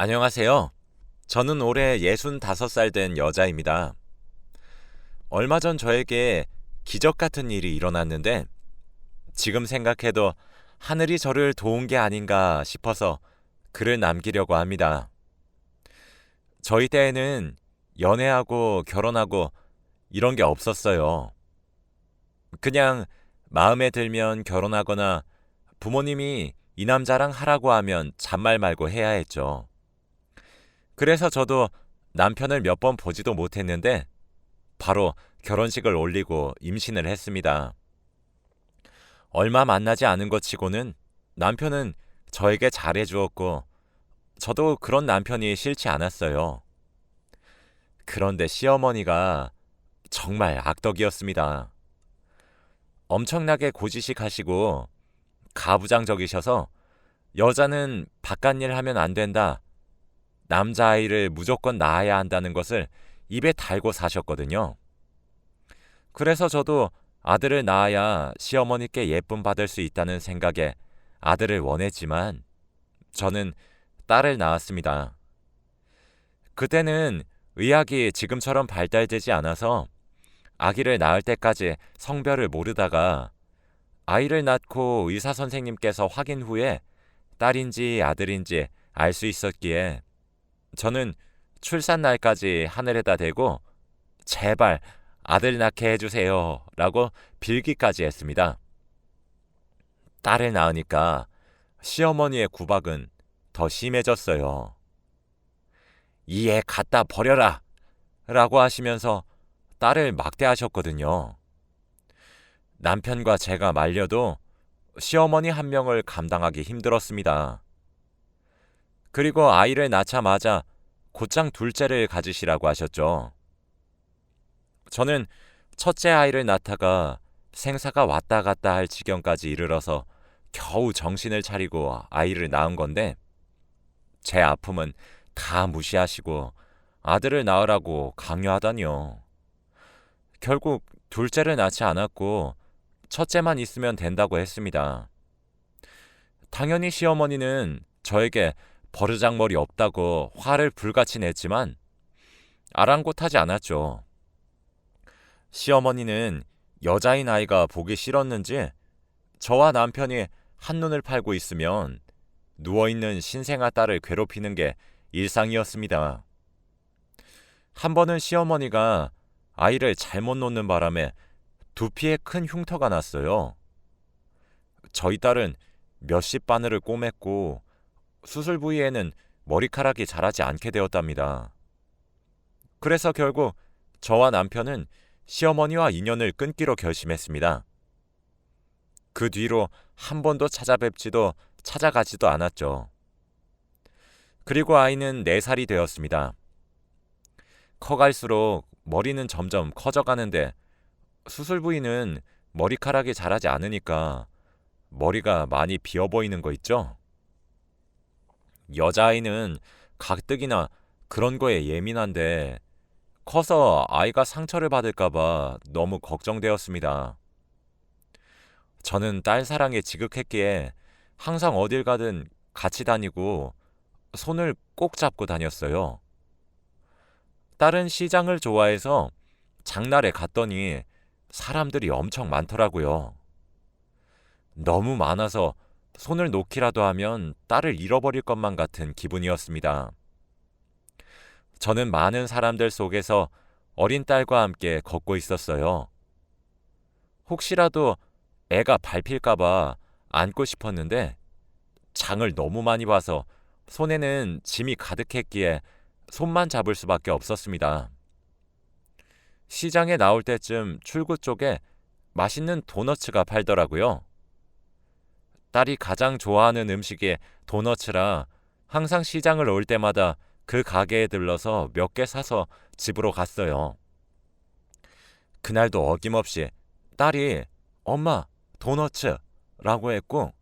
안녕하세요. 저는 올해 65살 된 여자입니다. 얼마 전 저에게 기적 같은 일이 일어났는데 지금 생각해도 하늘이 저를 도운 게 아닌가 싶어서 글을 남기려고 합니다. 저희 때에는 연애하고 결혼하고 이런 게 없었어요. 그냥 마음에 들면 결혼하거나 부모님이 이 남자랑 하라고 하면 잔말 말고 해야 했죠. 그래서 저도 남편을 몇 번 보지도 못했는데 바로 결혼식을 올리고 임신을 했습니다. 얼마 만나지 않은 것 치고는 남편은 저에게 잘해주었고 저도 그런 남편이 싫지 않았어요. 그런데 시어머니가 정말 악덕이었습니다. 엄청나게 고지식 하시고 가부장적이셔서 여자는 바깥 일 하면 안 된다. 남자아이를 무조건 낳아야 한다는 것을 입에 달고 사셨거든요. 그래서 저도 아들을 낳아야 시어머니께 예쁨 받을 수 있다는 생각에 아들을 원했지만 저는 딸을 낳았습니다. 그때는 의학이 지금처럼 발달되지 않아서 아기를 낳을 때까지 성별을 모르다가 아이를 낳고 의사 선생님께서 확인 후에 딸인지 아들인지 알 수 있었기에 저는 출산 날까지 하늘에다 대고 제발 아들 낳게 해주세요 라고 빌기까지 했습니다. 딸을 낳으니까 시어머니의 구박은 더 심해졌어요. 이 애 갖다 버려라 라고 하시면서 딸을 막대하셨거든요. 남편과 제가 말려도 시어머니 한 명을 감당하기 힘들었습니다. 그리고 아이를 낳자마자 곧장 둘째를 가지시라고 하셨죠. 저는 첫째 아이를 낳다가 생사가 왔다 갔다 할 지경까지 이르러서 겨우 정신을 차리고 아이를 낳은 건데 제 아픔은 다 무시하시고 아들을 낳으라고 강요하다니요. 결국 둘째를 낳지 않았고 첫째만 있으면 된다고 했습니다. 당연히 시어머니는 저에게 버르장머리 없다고 화를 불같이 냈지만 아랑곳하지 않았죠. 시어머니는 여자인 아이가 보기 싫었는지 저와 남편이 한눈을 팔고 있으면 누워있는 신생아 딸을 괴롭히는 게 일상이었습니다. 한 번은 시어머니가 아이를 잘못 놓는 바람에 두피에 큰 흉터가 났어요. 저희 딸은 몇십 바늘을 꼬맸고 수술 부위에는 머리카락이 자라지 않게 되었답니다. 그래서 결국 저와 남편은 시어머니와 인연을 끊기로 결심했습니다. 그 뒤로 한 번도 찾아뵙지도 찾아가지도 않았죠. 그리고 아이는 4살이 되었습니다. 커갈수록 머리는 점점 커져가는데 수술 부위는 머리카락이 자라지 않으니까 머리가 많이 비어 보이는 거 있죠? 여자아이는 가뜩이나 그런 거에 예민한데 커서 아이가 상처를 받을까봐 너무 걱정되었습니다. 저는 딸 사랑에 지극했기에 항상 어딜 가든 같이 다니고 손을 꼭 잡고 다녔어요. 딸은 시장을 좋아해서 장날에 갔더니 사람들이 엄청 많더라고요. 너무 많아서 손을 놓기라도 하면 딸을 잃어버릴 것만 같은 기분이었습니다. 저는 많은 사람들 속에서 어린 딸과 함께 걷고 있었어요. 혹시라도 애가 밟힐까봐 안고 싶었는데 장을 너무 많이 봐서 손에는 짐이 가득했기에 손만 잡을 수밖에 없었습니다. 시장에 나올 때쯤 출구 쪽에 맛있는 도너츠가 팔더라고요. 딸이 가장 좋아하는 음식이 도너츠라 항상 시장을 올 때마다 그 가게에 들러서 몇 개 사서 집으로 갔어요. 그날도 어김없이 딸이 엄마 도너츠 라고 했고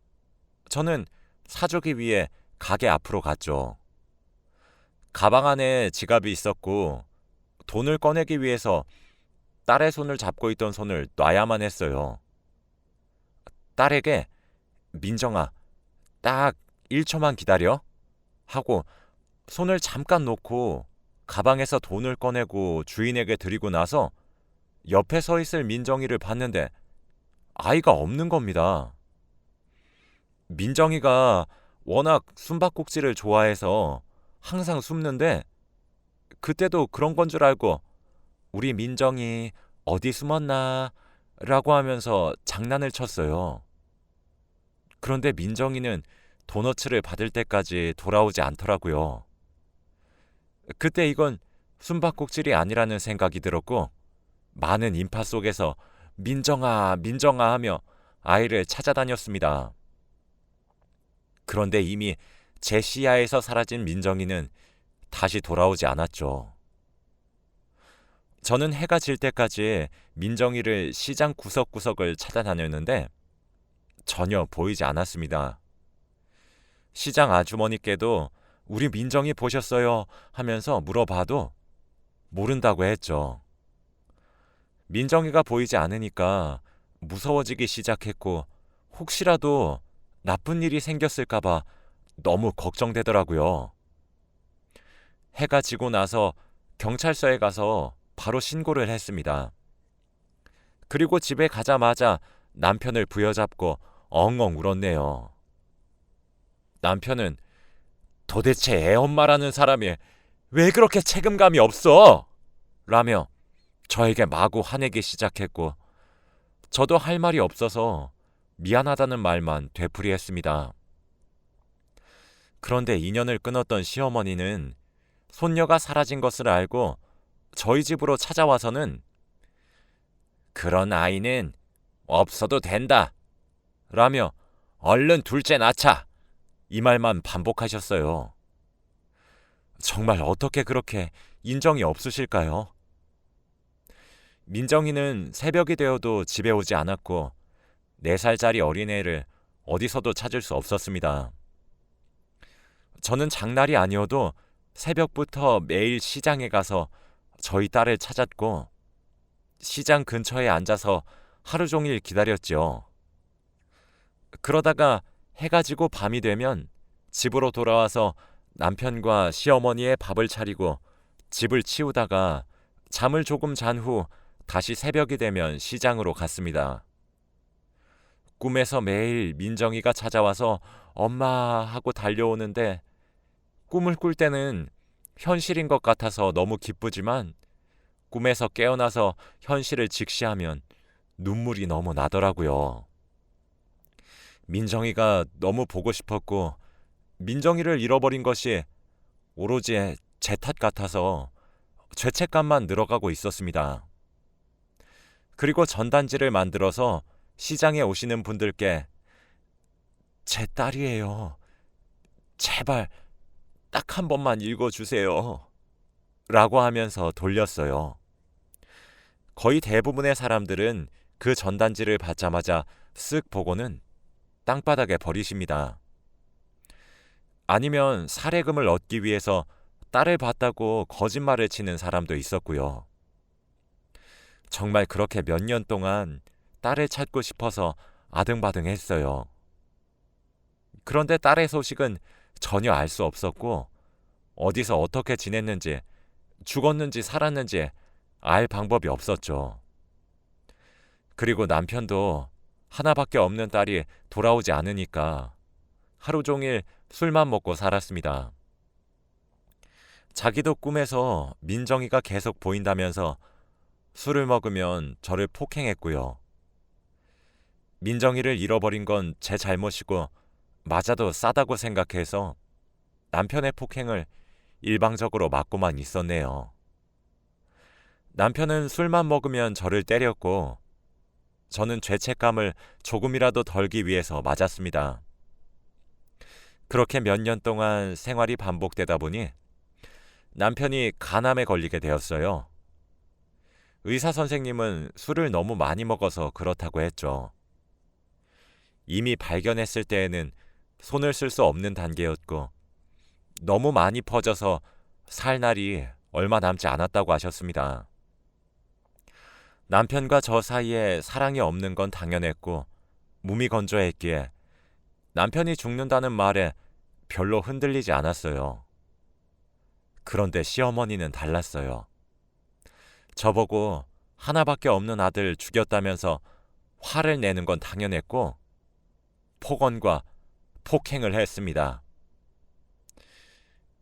저는 사주기 위해 가게 앞으로 갔죠. 가방 안에 지갑이 있었고 돈을 꺼내기 위해서 딸의 손을 잡고 있던 손을 놔야만 했어요. 딸에게 민정아 딱 1초만 기다려 하고 손을 잠깐 놓고 가방에서 돈을 꺼내고 주인에게 드리고 나서 옆에 서 있을 민정이를 봤는데 아이가 없는 겁니다. 민정이가 워낙 숨바꼭질을 좋아해서 항상 숨는데 그때도 그런 건 줄 알고 우리 민정이 어디 숨었나 라고 하면서 장난을 쳤어요. 그런데 민정이는 도너츠를 받을 때까지 돌아오지 않더라고요. 그때 이건 숨바꼭질이 아니라는 생각이 들었고 많은 인파 속에서 민정아, 민정아 하며 아이를 찾아다녔습니다. 그런데 이미 제 시야에서 사라진 민정이는 다시 돌아오지 않았죠. 저는 해가 질 때까지 민정이를 시장 구석구석을 찾아다녔는데 전혀 보이지 않았습니다. 시장 아주머니께도 우리 민정이 보셨어요 하면서 물어봐도 모른다고 했죠. 민정이가 보이지 않으니까 무서워지기 시작했고 혹시라도 나쁜 일이 생겼을까봐 너무 걱정되더라고요. 해가 지고 나서 경찰서에 가서 바로 신고를 했습니다. 그리고 집에 가자마자 남편을 부여잡고 엉엉 울었네요. 남편은 도대체 애엄마라는 사람이 왜 그렇게 책임감이 없어? 라며 저에게 마구 화내기 시작했고 저도 할 말이 없어서 미안하다는 말만 되풀이했습니다. 그런데 인연을 끊었던 시어머니는 손녀가 사라진 것을 알고 저희 집으로 찾아와서는 그런 아이는 없어도 된다 라며 얼른 둘째 낳자 이 말만 반복하셨어요. 정말 어떻게 그렇게 인정이 없으실까요? 민정이는 새벽이 되어도 집에 오지 않았고 4살짜리 어린애를 어디서도 찾을 수 없었습니다. 저는 장날이 아니어도 새벽부터 매일 시장에 가서 저희 딸을 찾았고 시장 근처에 앉아서 하루 종일 기다렸죠. 그러다가 해가 지고 밤이 되면 집으로 돌아와서 남편과 시어머니의 밥을 차리고 집을 치우다가 잠을 조금 잔 후 다시 새벽이 되면 시장으로 갔습니다. 꿈에서 매일 민정이가 찾아와서 엄마 하고 달려오는데 꿈을 꿀 때는 현실인 것 같아서 너무 기쁘지만 꿈에서 깨어나서 현실을 직시하면 눈물이 너무 나더라고요. 민정이가 너무 보고 싶었고 민정이를 잃어버린 것이 오로지 제 탓 같아서 죄책감만 늘어가고 있었습니다. 그리고 전단지를 만들어서 시장에 오시는 분들께 제 딸이에요. 제발 딱 한 번만 읽어주세요. 라고 하면서 돌렸어요. 거의 대부분의 사람들은 그 전단지를 받자마자 쓱 보고는 땅바닥에 버리십니다. 아니면 살해금을 얻기 위해서 딸을 봤다고 거짓말을 치는 사람도 있었고요. 정말 그렇게 몇 년 동안 딸을 찾고 싶어서 아등바등했어요. 그런데 딸의 소식은 전혀 알 수 없었고 어디서 어떻게 지냈는지 죽었는지 살았는지 알 방법이 없었죠. 그리고 남편도 하나밖에 없는 딸이 돌아오지 않으니까 하루 종일 술만 먹고 살았습니다. 자기도 꿈에서 민정이가 계속 보인다면서 술을 먹으면 저를 폭행했고요. 민정이를 잃어버린 건 제 잘못이고 맞아도 싸다고 생각해서 남편의 폭행을 일방적으로 맞고만 있었네요. 남편은 술만 먹으면 저를 때렸고 저는 죄책감을 조금이라도 덜기 위해서 맞았습니다. 그렇게 몇 년 동안 생활이 반복되다 보니 남편이 간암에 걸리게 되었어요. 의사 선생님은 술을 너무 많이 먹어서 그렇다고 했죠. 이미 발견했을 때에는 손을 쓸 수 없는 단계였고 너무 많이 퍼져서 살 날이 얼마 남지 않았다고 하셨습니다. 남편과 저 사이에 사랑이 없는 건 당연했고 무미건조했기에 남편이 죽는다는 말에 별로 흔들리지 않았어요. 그런데 시어머니는 달랐어요. 저보고 하나밖에 없는 아들 죽였다면서 화를 내는 건 당연했고 폭언과 폭행을 했습니다.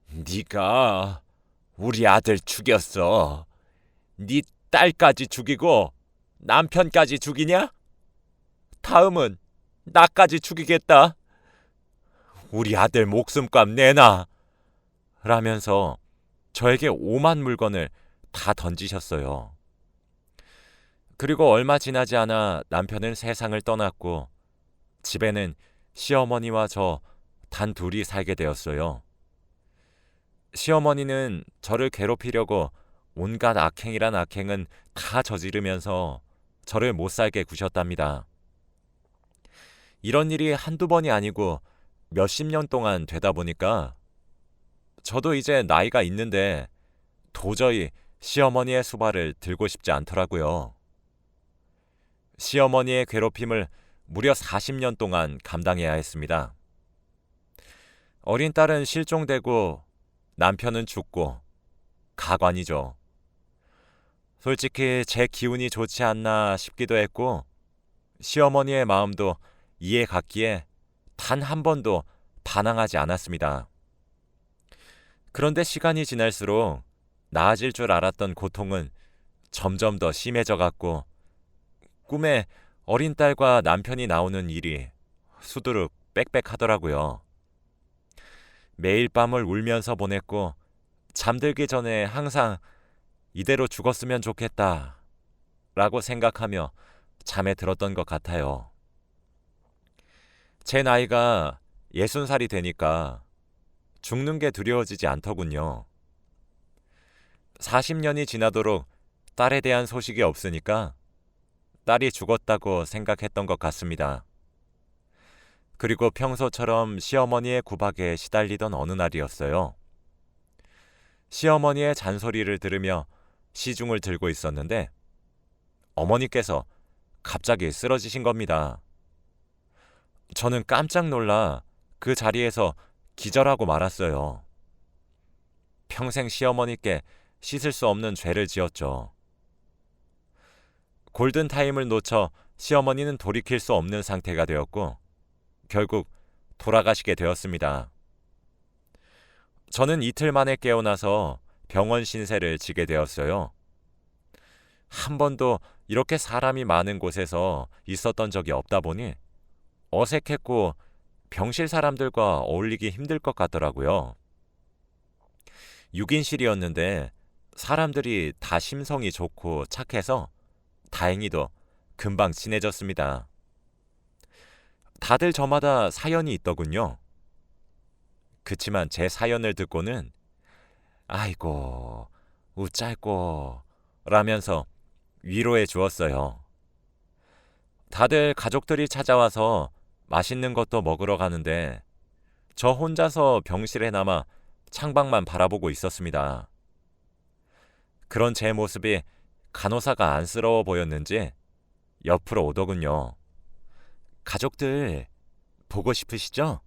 네가 우리 아들 죽였어. 네 딸까지 죽이고 남편까지 죽이냐? 다음은 나까지 죽이겠다. 우리 아들 목숨값 내놔. 라면서 저에게 오만 물건을 다 던지셨어요. 그리고 얼마 지나지 않아 남편은 세상을 떠났고 집에는 시어머니와 저 단 둘이 살게 되었어요. 시어머니는 저를 괴롭히려고 온갖 악행이란 악행은 다 저지르면서 저를 못 살게 구셨답니다. 이런 일이 한두 번이 아니고 몇십 년 동안 되다 보니까 저도 이제 나이가 있는데 도저히 시어머니의 수발을 들고 싶지 않더라고요. 시어머니의 괴롭힘을 무려 40년 동안 감당해야 했습니다. 어린 딸은 실종되고 남편은 죽고 가관이죠. 솔직히 제 기운이 좋지 않나 싶기도 했고 시어머니의 마음도 이해 갔기에 단 한 번도 반항하지 않았습니다. 그런데 시간이 지날수록 나아질 줄 알았던 고통은 점점 더 심해져 갔고 꿈에 어린 딸과 남편이 나오는 일이 수두룩 빽빽하더라고요. 매일 밤을 울면서 보냈고 잠들기 전에 항상 이대로 죽었으면 좋겠다 라고 생각하며 잠에 들었던 것 같아요. 제 나이가 60살이 되니까 죽는 게 두려워지지 않더군요. 40년이 지나도록 딸에 대한 소식이 없으니까 딸이 죽었다고 생각했던 것 같습니다. 그리고 평소처럼 시어머니의 구박에 시달리던 어느 날이었어요. 시어머니의 잔소리를 들으며 시중을 들고 있었는데 어머니께서 갑자기 쓰러지신 겁니다. 저는 깜짝 놀라 그 자리에서 기절하고 말았어요. 평생 시어머니께 씻을 수 없는 죄를 지었죠. 골든타임을 놓쳐 시어머니는 돌이킬 수 없는 상태가 되었고 결국 돌아가시게 되었습니다. 저는 이틀 만에 깨어나서 병원 신세를 지게 되었어요. 한 번도 이렇게 사람이 많은 곳에서 있었던 적이 없다 보니 어색했고 병실 사람들과 어울리기 힘들 것 같더라고요. 6인실이었는데 사람들이 다 심성이 좋고 착해서 다행히도 금방 친해졌습니다. 다들 저마다 사연이 있더군요. 그치만 제 사연을 듣고는 아이고 우짤꼬 라면서 위로해 주었어요. 다들 가족들이 찾아와서 맛있는 것도 먹으러 가는데 저 혼자서 병실에 남아 창밖만 바라보고 있었습니다. 그런 제 모습이 간호사가 안쓰러워 보였는지 옆으로 오더군요. 가족들 보고 싶으시죠?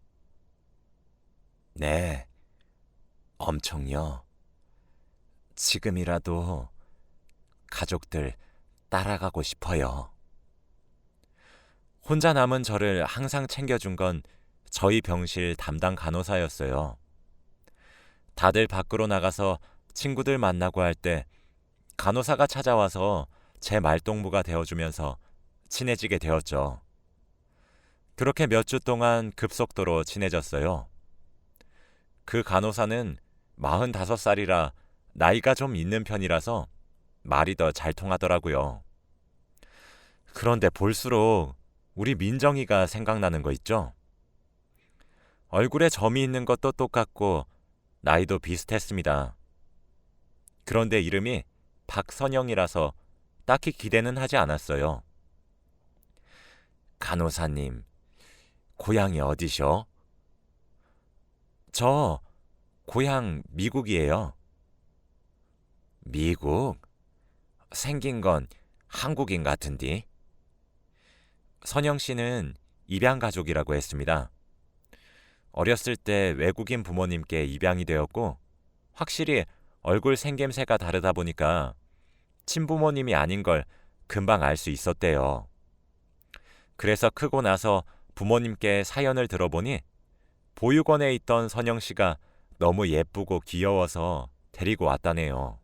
네, 엄청요. 지금이라도 가족들 따라가고 싶어요. 혼자 남은 저를 항상 챙겨준 건 저희 병실 담당 간호사였어요. 다들 밖으로 나가서 친구들 만나고 할 때 간호사가 찾아와서 제 말동무가 되어주면서 친해지게 되었죠. 그렇게 몇 주 동안 급속도로 친해졌어요. 그 간호사는 45살이라 나이가 좀 있는 편이라서 말이 더 잘 통하더라고요. 그런데 볼수록 우리 민정이가 생각나는 거 있죠? 얼굴에 점이 있는 것도 똑같고 나이도 비슷했습니다. 그런데 이름이 박선영이라서 딱히 기대는 하지 않았어요. 간호사님, 고향이 어디셔? 저 고향 미국이에요. 미국? 생긴 건 한국인 같은디. 선영 씨는 입양 가족이라고 했습니다. 어렸을 때 외국인 부모님께 입양이 되었고 확실히 얼굴 생김새가 다르다 보니까 친부모님이 아닌 걸 금방 알 수 있었대요. 그래서 크고 나서 부모님께 사연을 들어보니 보육원에 있던 선영 씨가 너무 예쁘고 귀여워서 데리고 왔다네요.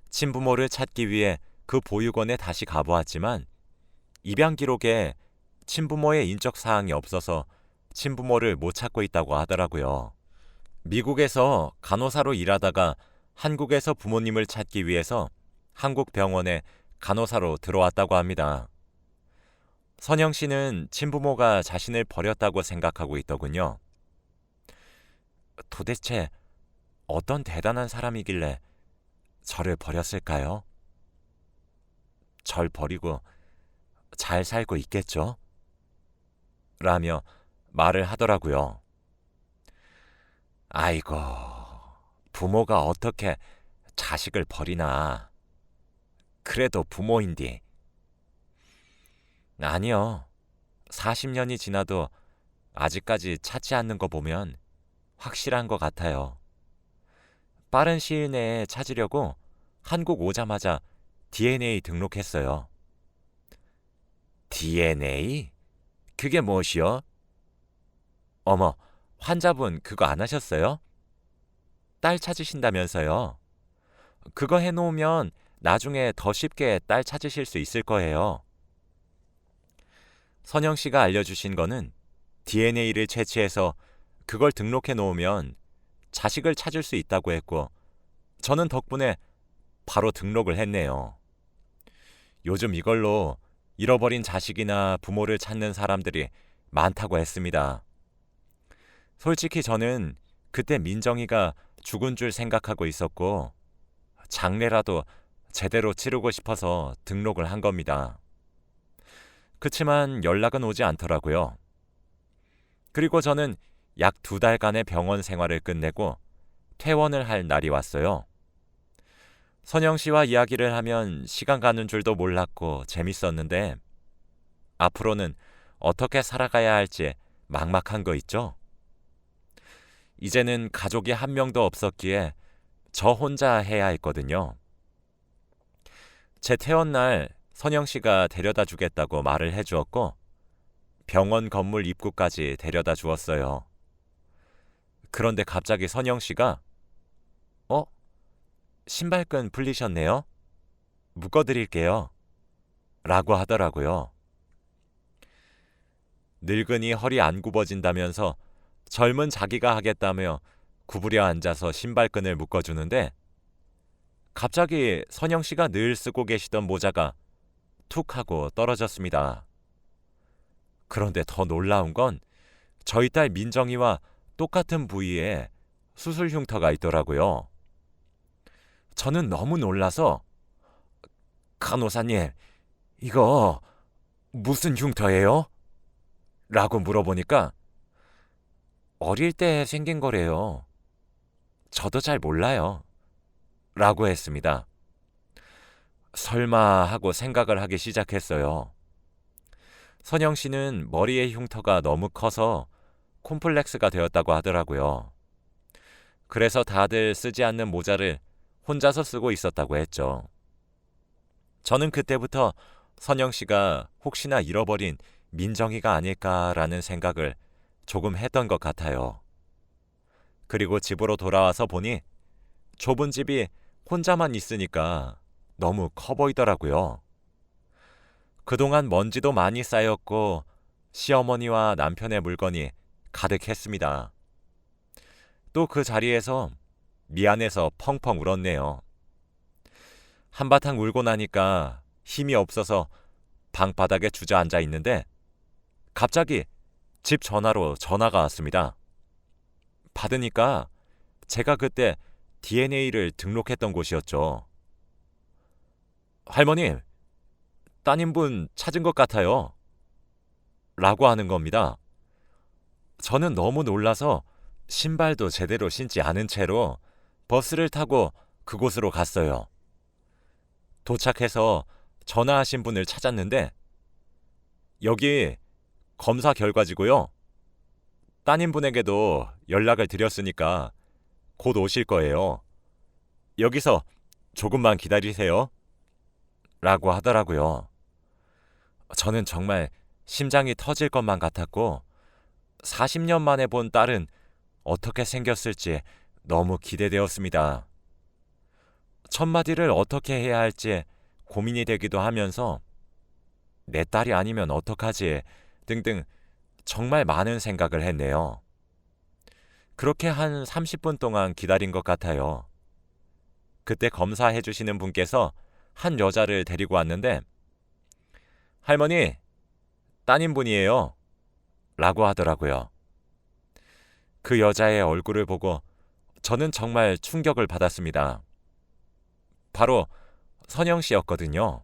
친부모를 찾기 위해 그 보육원에 다시 가보았지만 입양 기록에 친부모의 인적 사항이 없어서 친부모를 못 찾고 있다고 하더라고요. 미국에서 간호사로 일하다가 한국에서 부모님을 찾기 위해서 한국 병원에 간호사로 들어왔다고 합니다. 선영 씨는 친부모가 자신을 버렸다고 생각하고 있더군요. 도대체 어떤 대단한 사람이길래 저를 버렸을까요? 절 버리고 잘 살고 있겠죠? 라며 말을 하더라고요. 아이고, 부모가 어떻게 자식을 버리나. 그래도 부모인디. 아니요. 40년이 지나도 아직까지 찾지 않는 거 보면 확실한 것 같아요. 빠른 시일 내에 찾으려고 한국 오자마자 DNA 등록했어요. DNA? 그게 무엇이요? 어머, 환자분 그거 안 하셨어요? 딸 찾으신다면서요. 그거 해놓으면 나중에 더 쉽게 딸 찾으실 수 있을 거예요. 선영 씨가 알려주신 거는 DNA를 채취해서 그걸 등록해 놓으면 자식을 찾을 수 있다고 했고 저는 덕분에 바로 등록을 했네요. 요즘 이걸로 잃어버린 자식이나 부모를 찾는 사람들이 많다고 했습니다. 솔직히 저는 그때 민정이가 죽은 줄 생각하고 있었고 장례라도 제대로 치르고 싶어서 등록을 한 겁니다. 그치만 연락은 오지 않더라고요. 그리고 저는 약 2달간의 병원 생활을 끝내고 퇴원을 할 날이 왔어요. 선영 씨와 이야기를 하면 시간 가는 줄도 몰랐고 재밌었는데 앞으로는 어떻게 살아가야 할지 막막한 거 있죠? 이제는 가족이 한 명도 없었기에 저 혼자 해야 했거든요. 제 퇴원 날 선영 씨가 데려다 주겠다고 말을 해주었고 병원 건물 입구까지 데려다 주었어요. 그런데 갑자기 선영 씨가 신발끈 풀리셨네요? 묶어드릴게요. 라고 하더라고요. 늙은이 허리 안 굽어진다면서 젊은 자기가 하겠다며 구부려 앉아서 신발끈을 묶어주는데 갑자기 선영 씨가 늘 쓰고 계시던 모자가 툭 하고 떨어졌습니다. 그런데 더 놀라운 건 저희 딸 민정이와 똑같은 부위에 수술 흉터가 있더라고요. 저는 너무 놀라서 간호사님, 이거 무슨 흉터예요? 라고 물어보니까 어릴 때 생긴 거래요. 저도 잘 몰라요. 라고 했습니다. 설마 하고 생각을 하기 시작했어요. 선영 씨는 머리의 흉터가 너무 커서 콤플렉스가 되었다고 하더라고요. 그래서 다들 쓰지 않는 모자를 혼자서 쓰고 있었다고 했죠. 저는 그때부터 선영 씨가 혹시나 잃어버린 민정이가 아닐까라는 생각을 조금 했던 것 같아요. 그리고 집으로 돌아와서 보니 좁은 집이 혼자만 있으니까 너무 커 보이더라고요. 그동안 먼지도 많이 쌓였고 시어머니와 남편의 물건이 가득했습니다. 또 그 자리에서 미안해서 펑펑 울었네요. 한바탕 울고 나니까 힘이 없어서 방바닥에 주저앉아 있는데 갑자기 집 전화로 전화가 왔습니다. 받으니까 제가 그때 DNA를 등록했던 곳이었죠. 할머님, 따님분 찾은 것 같아요. 라고 하는 겁니다. 저는 너무 놀라서 신발도 제대로 신지 않은 채로 버스를 타고 그곳으로 갔어요. 도착해서 전화하신 분을 찾았는데 여기 검사 결과지고요. 따님분에게도 연락을 드렸으니까 곧 오실 거예요. 여기서 조금만 기다리세요. 라고 하더라고요. 저는 정말 심장이 터질 것만 같았고 40년 만에 본 딸은 어떻게 생겼을지 너무 기대되었습니다. 첫 마디를 어떻게 해야 할지 고민이 되기도 하면서 내 딸이 아니면 어떡하지 등등 정말 많은 생각을 했네요. 그렇게 한 30분 동안 기다린 것 같아요. 그때 검사해 주시는 분께서 한 여자를 데리고 왔는데 할머니, 따님분이에요. 라고 하더라고요. 그 여자의 얼굴을 보고 저는 정말 충격을 받았습니다. 바로 선영 씨였거든요.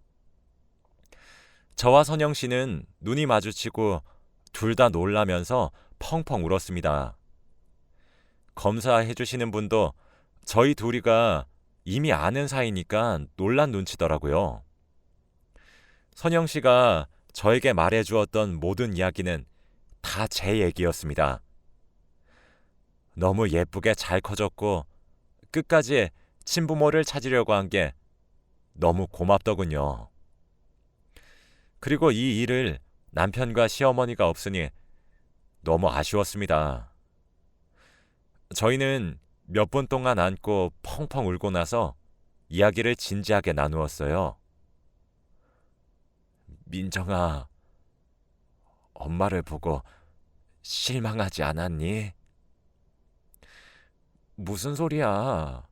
저와 선영 씨는 눈이 마주치고 둘 다 놀라면서 펑펑 울었습니다. 검사해 주시는 분도 저희 둘이가 이미 아는 사이니까 놀란 눈치더라고요. 선영 씨가 저에게 말해 주었던 모든 이야기는 다 제 얘기였습니다. 너무 예쁘게 잘 커졌고 끝까지 친부모를 찾으려고 한 게 너무 고맙더군요. 그리고 이 일을 남편과 시어머니가 없으니 너무 아쉬웠습니다. 저희는 몇 분 동안 안고 펑펑 울고 나서 이야기를 진지하게 나누었어요. 민정아, 엄마를 보고 실망하지 않았니? 무슨 소리야.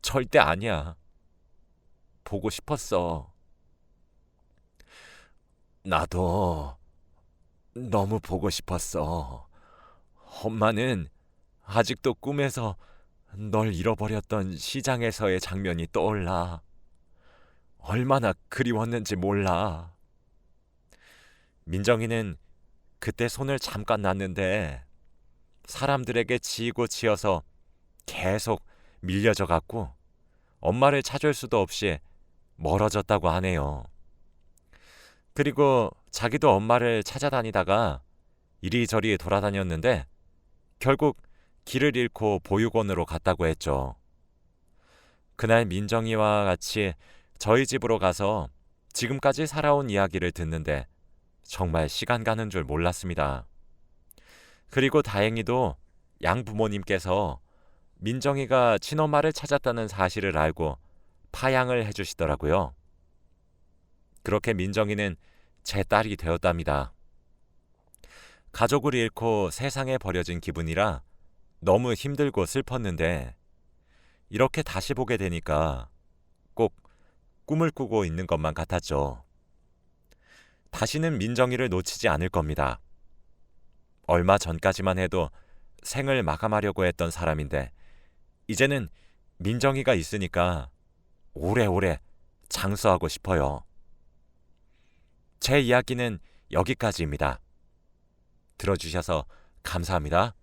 절대 아니야. 보고 싶었어. 나도 너무 보고 싶었어. 엄마는 아직도 꿈에서 널 잃어버렸던 시장에서의 장면이 떠올라. 얼마나 그리웠는지 몰라. 민정이는 그때 손을 잠깐 놨는데 사람들에게 지이고 지어서 계속 밀려져 갔고 엄마를 찾을 수도 없이 멀어졌다고 하네요. 그리고 자기도 엄마를 찾아다니다가 이리저리 돌아다녔는데 결국 길을 잃고 보육원으로 갔다고 했죠. 그날 민정이와 같이 저희 집으로 가서 지금까지 살아온 이야기를 듣는데 정말 시간 가는 줄 몰랐습니다. 그리고 다행히도 양부모님께서 민정이가 친엄마를 찾았다는 사실을 알고 파양을 해주시더라고요. 그렇게 민정이는 제 딸이 되었답니다. 가족을 잃고 세상에 버려진 기분이라 너무 힘들고 슬펐는데 이렇게 다시 보게 되니까 꼭 꿈을 꾸고 있는 것만 같았죠. 다시는 민정이를 놓치지 않을 겁니다. 얼마 전까지만 해도 생을 마감하려고 했던 사람인데 이제는 민정이가 있으니까 오래오래 장수하고 싶어요. 제 이야기는 여기까지입니다. 들어주셔서 감사합니다.